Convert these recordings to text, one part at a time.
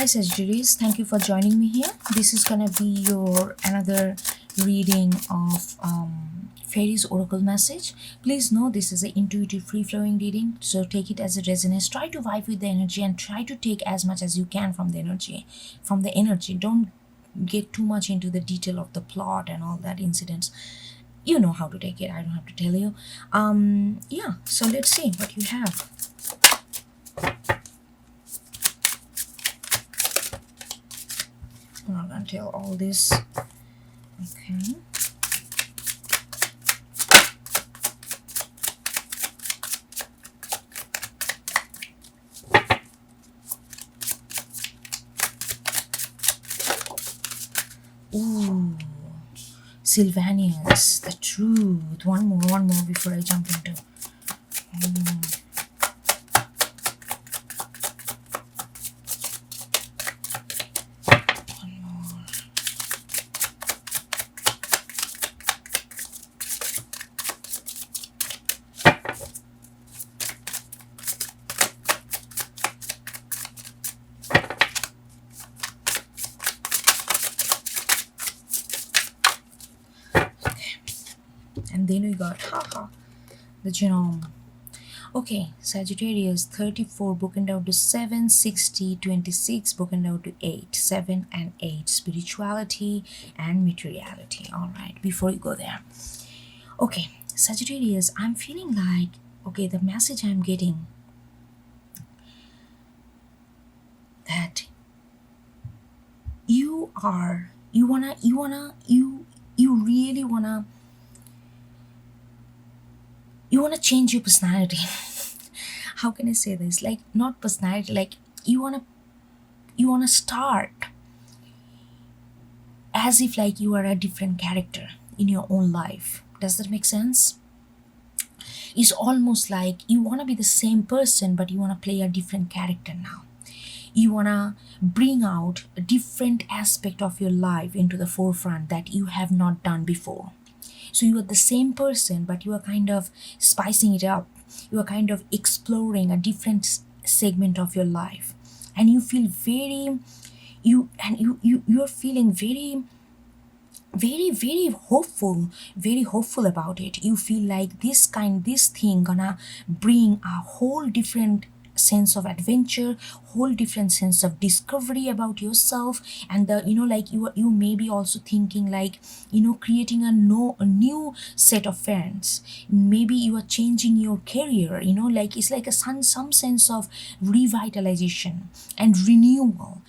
Hi Sagittarius, thank you for joining me here. This is gonna be your another reading of Fairies Oracle message. Please know this is an intuitive free-flowing reading, so take it as it resonates. Try to vibe with the energy and try to take as much as you can from the energy. Don't get too much into the detail of the plot and all that incidents. You know how to take it. I don't have to tell you. Yeah. So let's see what you have. I'm not gonna tell all this. Okay. Ooh, Sylvanius, the truth. One more before I jump into. One more. And then we got the genome. Okay, Sagittarius 34 broken down to 7, 60, 26 broken down to 8, 7 and 8, spirituality and materiality. All right, before you go there. Okay, Sagittarius, I'm feeling like, okay, the message I'm getting that you really wanna change your personality. How can I say this? Like, not personality, like you wanna start as if like you are a different character in your own life. Does that make sense? It's almost like you wanna be the same person, but you wanna play a different character now. You wanna bring out a different aspect of your life into the forefront that you have not done before. So you are the same person, but you are kind of spicing it up. You are kind of exploring a different segment of your life, and you feel you're feeling very hopeful about it. You feel like this thing gonna bring a whole different sense of adventure, whole different sense of discovery about yourself. And the like you may be also thinking like creating a new set of friends. Maybe you are changing your career, like it's like some sense of revitalization and renewal.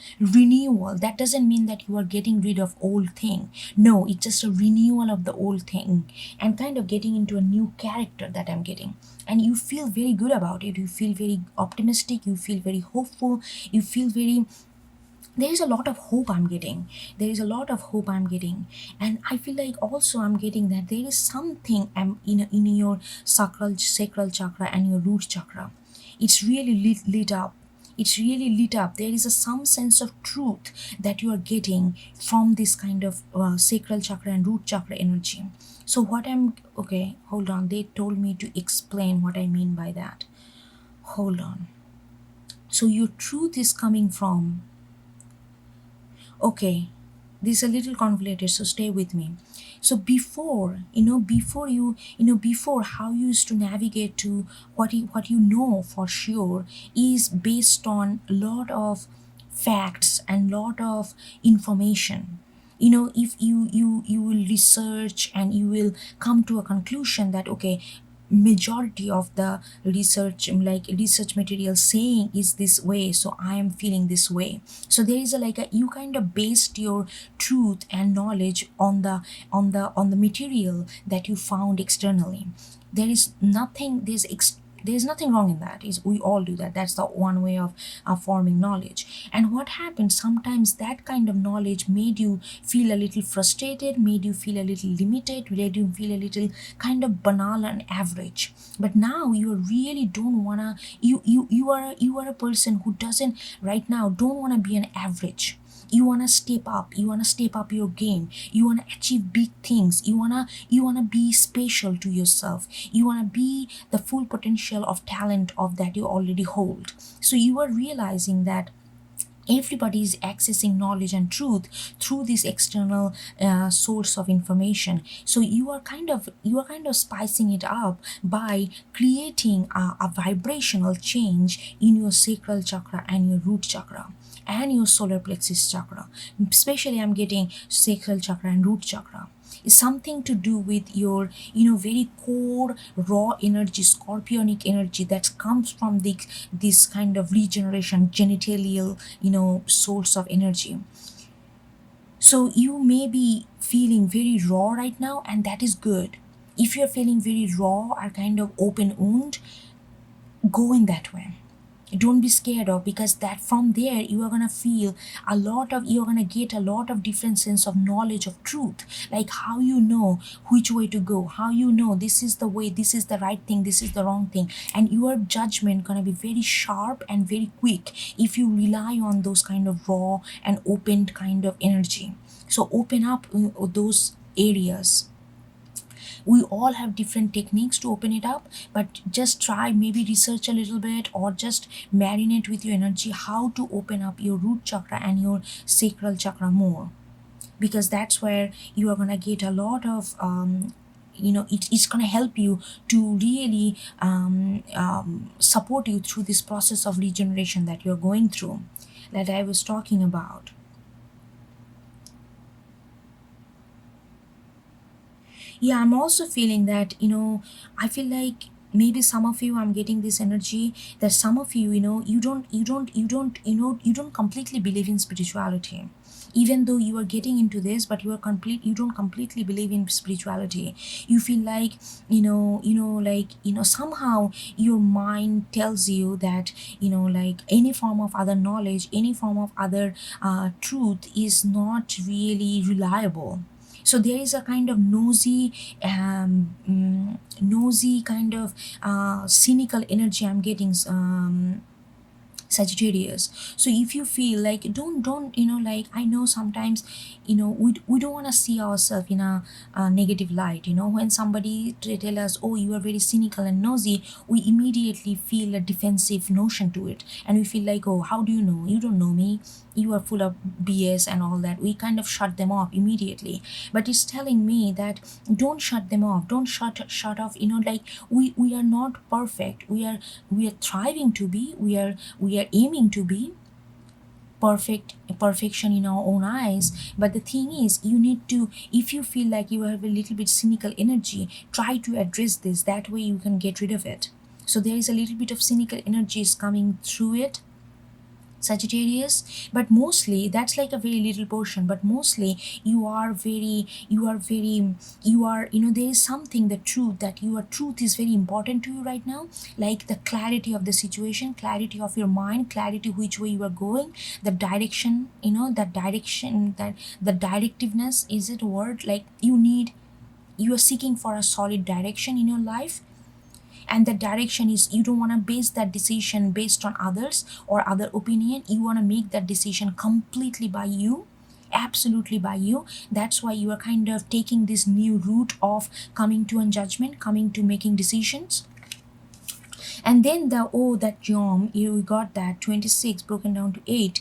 That doesn't mean that you are getting rid of old thing. No, it's just a renewal of the old thing and kind of getting into a new character that I'm getting. And you feel very good about it. You feel very optimistic. You feel very hopeful. You feel very, there is a lot of hope I'm getting. And I feel like also I'm getting that there is something in your sacral chakra and your root chakra. It's really lit up. There is some sense of truth that you are getting from this kind of sacral chakra and root chakra energy. So okay, hold on. They told me to explain what I mean by that. Hold on. So your truth is coming from, okay, this is a little convoluted, so stay with me. So before how you used to navigate to what you know for sure is based on a lot of facts and lot of information. If you will research and you will come to a conclusion that, okay, majority of the research material saying is this way, so I am feeling this way. So there is you kind of based your truth and knowledge on the material that you found externally. There's nothing wrong in that. Is we all do that. That's the one way of forming knowledge. And what happened sometimes, that kind of knowledge made you feel a little frustrated, made you feel a little limited, made you feel a little kind of banal and average. But now you really don't wanna, you are a person who doesn't right now don't wanna be an average. You want to step up your game. You want to achieve big things. You want to be special to yourself. You want to be the full potential of talent of that you already hold. So you are realizing that everybody is accessing knowledge and truth through this external source of information. So you are kind of spicing it up by creating a vibrational change in your sacral chakra and your root chakra and your solar plexus chakra. Especially I'm getting sacral chakra and root chakra. Is something to do with your very core raw energy, scorpionic energy that comes from this kind of regeneration genitalial source of energy. So you may be feeling very raw right now, and that is good. If you're feeling very raw or kind of open wound, go in that way. Don't be scared of, because that from there you are gonna feel you're gonna get a lot of different sense of knowledge of truth, like how you know which way to go, how you know this is the way, this is the right thing, this is the wrong thing, and your judgment gonna be very sharp and very quick if you rely on those kind of raw and open kind of energy. So open up those areas. We all have different techniques to open it up, but just try, maybe research a little bit or just marinate with your energy how to open up your root chakra and your sacral chakra more, because that's where you are going to get a lot of it's going to help you to really support you through this process of regeneration that you're going through, that I was talking about. Yeah, I'm also feeling that I feel like maybe some of you, I'm getting this energy that some of you, you don't completely believe in spirituality, even though you are getting into this, but you don't completely believe in spirituality. You feel like somehow your mind tells you that like any form of other knowledge, any form of other truth is not really reliable. So there is a kind of nosy kind of cynical energy I'm getting, Sagittarius. So if you feel like, don't like, I know sometimes we don't want to see ourselves in a negative light. When somebody tell us, oh, you are very cynical and nosy, we immediately feel a defensive notion to it, and we feel like, oh, how do you know? You don't know me, you are full of BS and all that. We kind of shut them off immediately. But it's telling me that don't shut them off, don't shut off, like we are not perfect. We are thriving to be, we are aiming to be perfection in our own eyes. But the thing is, you need to, if you feel like you have a little bit cynical energy, try to address this, that way you can get rid of it. So there is a little bit of cynical energies coming through it, Sagittarius, but mostly that's like a very little portion, but mostly there is something, the truth, that your truth is very important to you right now, like the clarity of the situation, clarity of your mind, clarity which way you are going, the direction, that direction, that the directiveness, is it a word, like you are seeking for a solid direction in your life. And the direction is, you don't want to base that decision based on others or other opinion. You want to make that decision completely by you, absolutely by you. That's why you are kind of taking this new route of coming to a judgment, coming to making decisions. And then that yom, we got that 26 broken down to 8.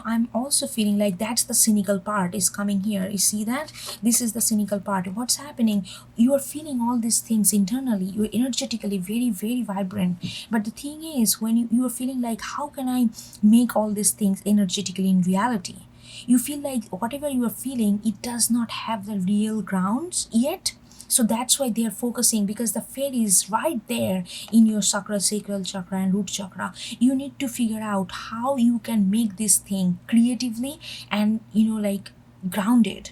I'm also feeling like that's the cynical part is coming here. You see that this is the cynical part. What's happening, you are feeling all these things internally, you're energetically very, very vibrant. But the thing is, when you are feeling like, how can I make all these things energetically in reality, you feel like whatever you are feeling, it does not have the real grounds yet. So that's why they are focusing, because the fairy is right there in your chakra, sacral chakra and root chakra. You need to figure out how you can make this thing creatively and like grounded.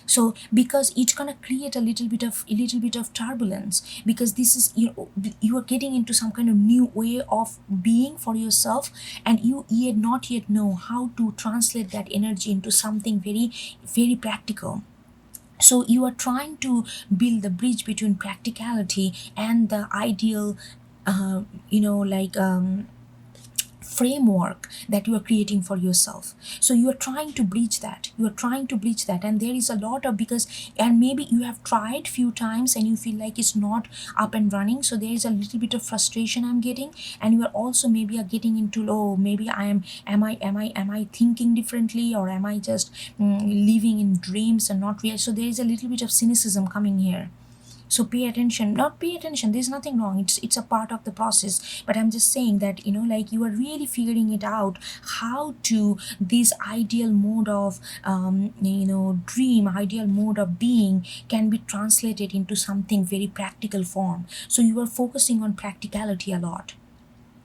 So because it's gonna create a little bit of turbulence, because this is you are getting into some kind of new way of being for yourself, and you not yet know how to translate that energy into something very, very practical. So you are trying to build the bridge between practicality and the ideal, like framework that you are creating for yourself. So you are trying to breach that, and there is a lot of, because, and maybe you have tried few times and you feel like it's not up and running, so there is a little bit of frustration I'm getting. And you are also maybe are getting into, oh, maybe am I thinking differently, or am I just living in dreams and not real? So there is a little bit of cynicism coming here. So pay attention, not pay attention, there's nothing wrong, it's a part of the process. But I'm just saying that, like, you are really figuring it out, how to this ideal mode of dream, ideal mode of being can be translated into something very practical form. So you are focusing on practicality a lot.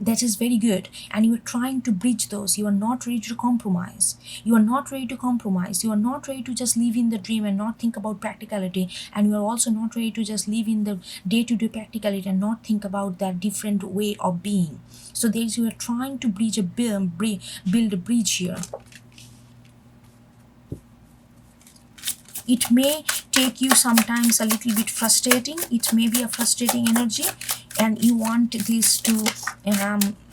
That is very good, and you are trying to bridge those. You are not ready to compromise, you are not ready to compromise, you are not ready to just live in the dream and not think about practicality. And you are also not ready to just live in the day-to-day practicality and not think about that different way of being. So there's, you are trying to build a bridge here. It may take you sometimes a little bit frustrating, it may be a frustrating energy, and you want this to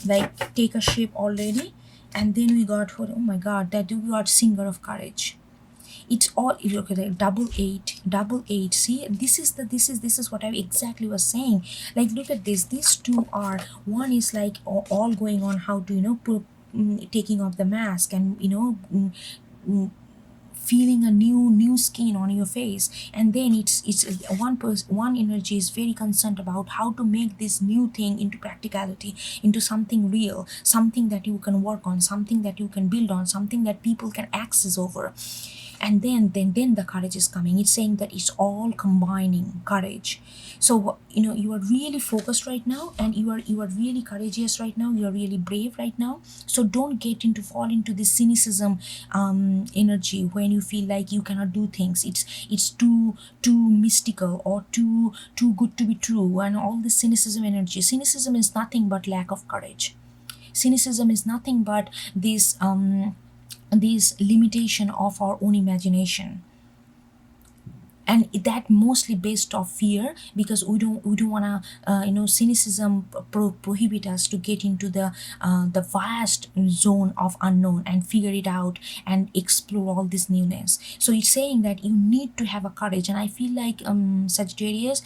like take a shape already. And then we got, oh my god, that we got singer of courage. It's all, look at it, double eight. See, this is what I exactly was saying. Like, look at this, these two are, one is like all going on how to taking off the mask, and feeling a new skin on your face. And then it's one energy is very concerned about how to make this new thing into practicality, into something real, something that you can work on, something that you can build on, something that people can access over. And then the courage is coming. It's saying that it's all combining courage. So you are really focused right now, and you are really courageous right now, you are really brave right now. So don't fall into this cynicism energy when you feel like you cannot do things. It's too mystical or too good to be true, and all this cynicism energy. Cynicism is nothing but lack of courage. Cynicism is nothing but this limitation of our own imagination, and that mostly based off fear, because we don't want to cynicism prohibit us to get into the vast zone of unknown and figure it out and explore all this newness. So it's saying that you need to have a courage. And I feel like Sagittarius,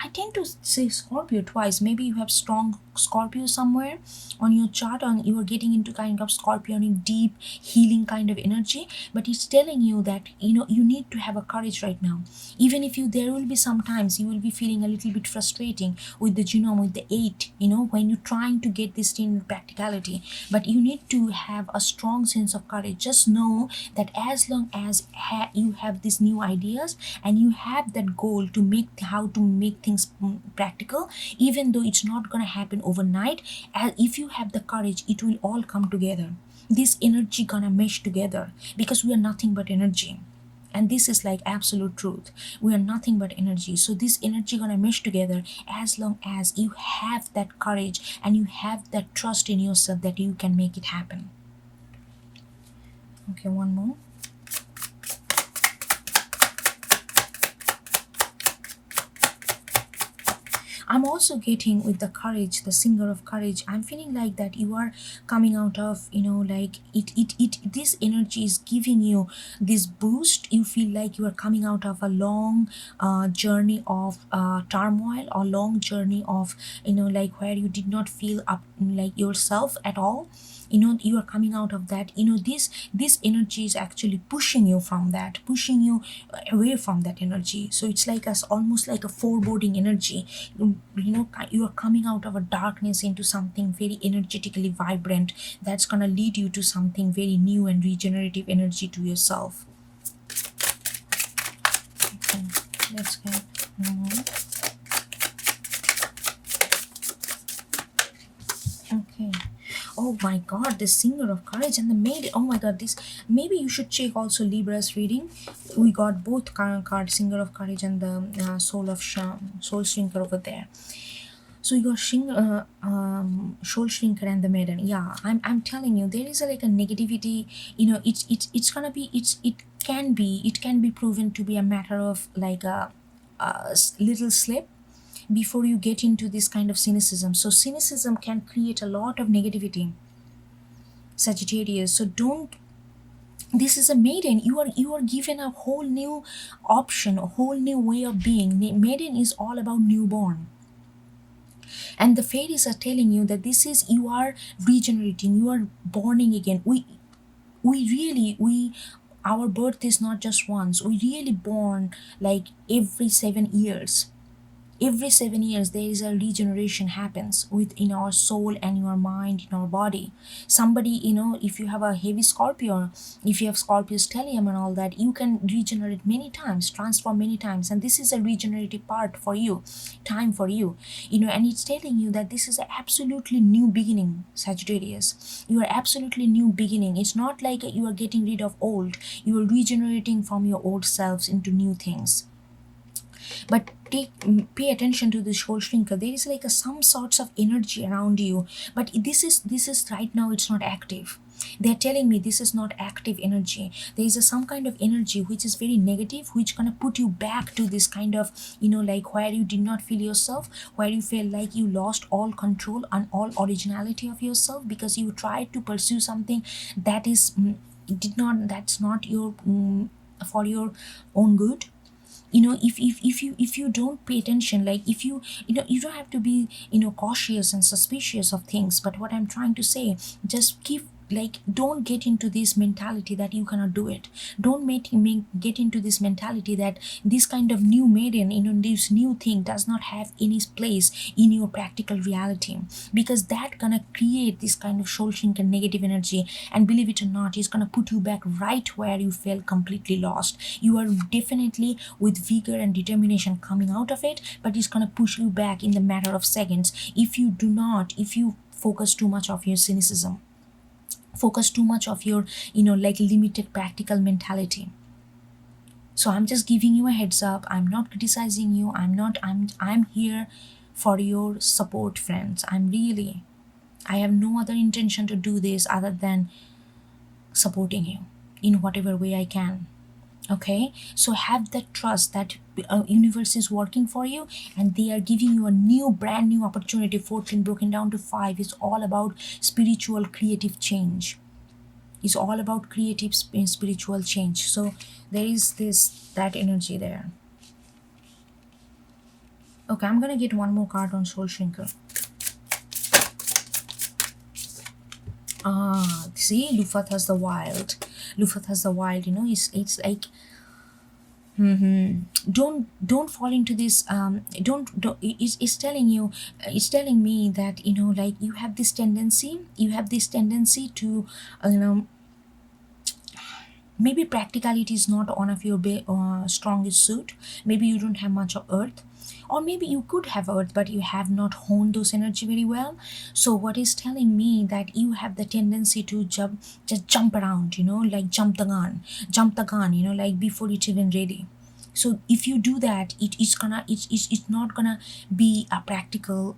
I tend to say Scorpio twice. Maybe you have strong Scorpio somewhere on your chart, and you are getting into kind of Scorpionic, deep, healing kind of energy. But it's telling you that you need to have a courage right now. Even if there will be sometimes you will be feeling a little bit frustrating with the genome, with the 8, when you're trying to get this in practicality. But you need to have a strong sense of courage. Just know that as long as you have these new ideas and you have that goal to how to make things practical, even though it's not going to happen overnight, if you have the courage, it will all come together. This energy gonna mesh together, because we are nothing but energy. And this is like absolute truth. We are nothing but energy. So this energy gonna mesh together as long as you have that courage and you have that trust in yourself that you can make it happen. Okay, one more. I'm also getting with the courage, the singer of courage. I'm feeling like that you are coming out of, like this energy is giving you this boost. You feel like you are coming out of a long journey of turmoil, or long journey of, like where you did not feel up like yourself at all. You are coming out of that. This energy is actually pushing you from that, pushing you away from that energy. So it's like almost like a foreboding energy. You are coming out of a darkness into something very energetically vibrant, that's gonna lead you to something very new and regenerative energy to yourself. Okay, let's get more. Okay. Oh my god, the singer of courage and the maid. Oh my god, this, maybe you should check also Libra's reading. We got both card, singer of courage and the soul shrinker over there. So you got soul shrinker and the maiden. Yeah, I'm telling you, there is like a negativity. It's gonna be, it can be proven to be a matter of like a little slip. before you get into this kind of cynicism. So cynicism can create a lot of negativity, Sagittarius. So don't, this is a maiden. You are given a whole new option, a whole new way of being. Maiden is all about newborn, and the fairies are telling you that this is, you are regenerating, you are borning again. We really, we, our birth is not just once, we really born like every 7 years. Every 7 years there is a regeneration happens within our soul and your mind, in our body. Somebody, if you have a heavy Scorpio, if you have Scorpio stellium and all that, you can regenerate many times, transform many times, and this is a regenerative part for you, time for you. And it's telling you that this is an absolutely new beginning, Sagittarius. You are absolutely new beginning. It's not like you are getting rid of old, you are regenerating from your old selves into new things. But pay attention to this whole shrinker. There is like some sorts of energy around you, but this is right now, it's not active. They're telling me this is not active energy. There is some kind of energy which is very negative, which gonna put you back to this kind of, like where you did not feel yourself, where you feel like you lost all control and all originality of yourself, because you tried to pursue something that is that's not your, for your own good. If you don't pay attention, like if you don't have to be cautious and suspicious of things, but what I'm trying to say, just keep, like, don't get into this mentality that you cannot do it. Don't get into this mentality that this kind of new maiden, this new thing does not have any place in your practical reality, because that gonna create this kind of soul shrink and negative energy, and believe it or not, it's gonna put you back right where you felt completely lost. You are definitely with vigor and determination coming out of it, but it's gonna push you back in the matter of seconds if you focus too much of your cynicism, focus too much of your like limited practical mentality. So I'm just giving you a heads up. I'm not criticizing you. I'm here for your support, friends. I have no other intention to do this other than supporting you in whatever way I can. Okay, so have that trust that universe is working for you, and they are giving you a brand new opportunity. 14 broken down to 5 is all about spiritual creative change. It's all about creative spiritual change. So there is that energy there. Okay, I'm gonna get one more card on Soul Shrinker. See, Lufat has the wild. Lufat has the wild. It's like, don't fall into this. Don't it's telling you, it's telling me that like you have this tendency. To maybe practicality is not one of your strongest suit. Maybe you don't have much of earth, or maybe you could have earth but you have not honed those energy very well. So what is telling me that you have the tendency to jump around, like jump the gun, like before it's even ready. So if you do that, it's not gonna be a practical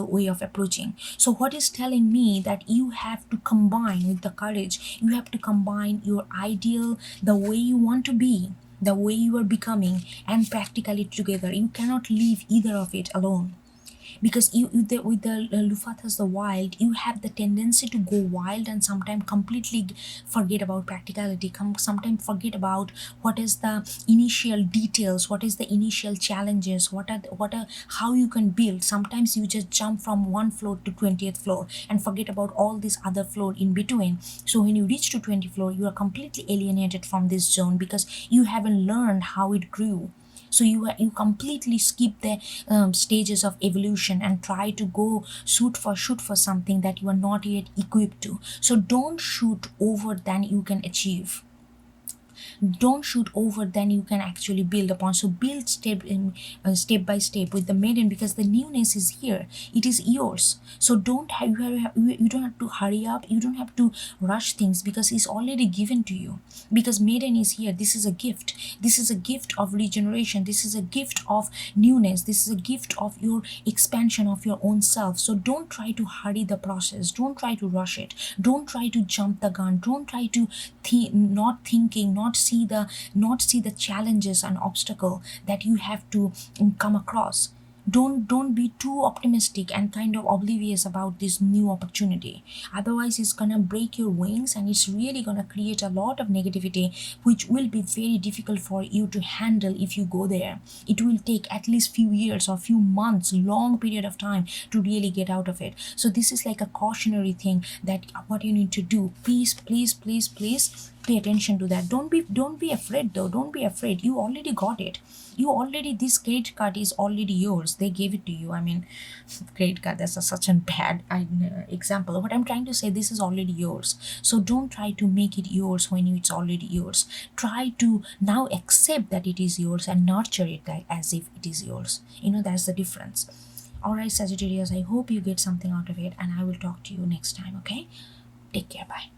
way of approaching. So what is telling me that you have to combine with the courage, you have to combine your ideal, the way you want to be, the way you are becoming, and practically together. You cannot leave either of it alone, because with the Lufathas the wild, you have the tendency to go wild and sometimes completely forget about practicality, sometimes forget about what is the initial details, what is the initial challenges, what are how you can build. Sometimes you just jump from one floor to 20th floor and forget about all this other floor in between. So when you reach to 20th floor, you are completely alienated from this zone because you haven't learned how it grew. So you completely skip the stages of evolution and try to go shoot for something that you are not yet equipped to. So don't shoot over than you can achieve. Don't shoot over than you can actually build upon. So build step by step with the maiden, because the newness is here, it is yours. So you don't have to hurry up, you don't have to rush things, because it's already given to you. Because maiden is here, this is a gift, this is a gift of regeneration, this is a gift of newness, this is a gift of your expansion of your own self. So don't try to hurry the process, don't try to rush it, don't try to jump the gun, don't try to not see the challenges and obstacle that you have to come across. Don't be too optimistic and kind of oblivious about this new opportunity. Otherwise it's gonna break your wings, and it's really gonna create a lot of negativity, which will be very difficult for you to handle. If you go there, it will take at least few years or few months, long period of time, to really get out of it. So this is like a cautionary thing, that what you need to do, please pay attention to that. Don't be afraid though. Don't be afraid. You already got it. You already, this credit card is already yours. They gave it to you. I mean, credit card, that's such a bad example. What I'm trying to say, this is already yours. So don't try to make it yours when it's already yours. Try to now accept that it is yours and nurture it like as if it is yours. That's the difference. All right, Sagittarius, I hope you get something out of it, and I will talk to you next time. Okay, take care. Bye.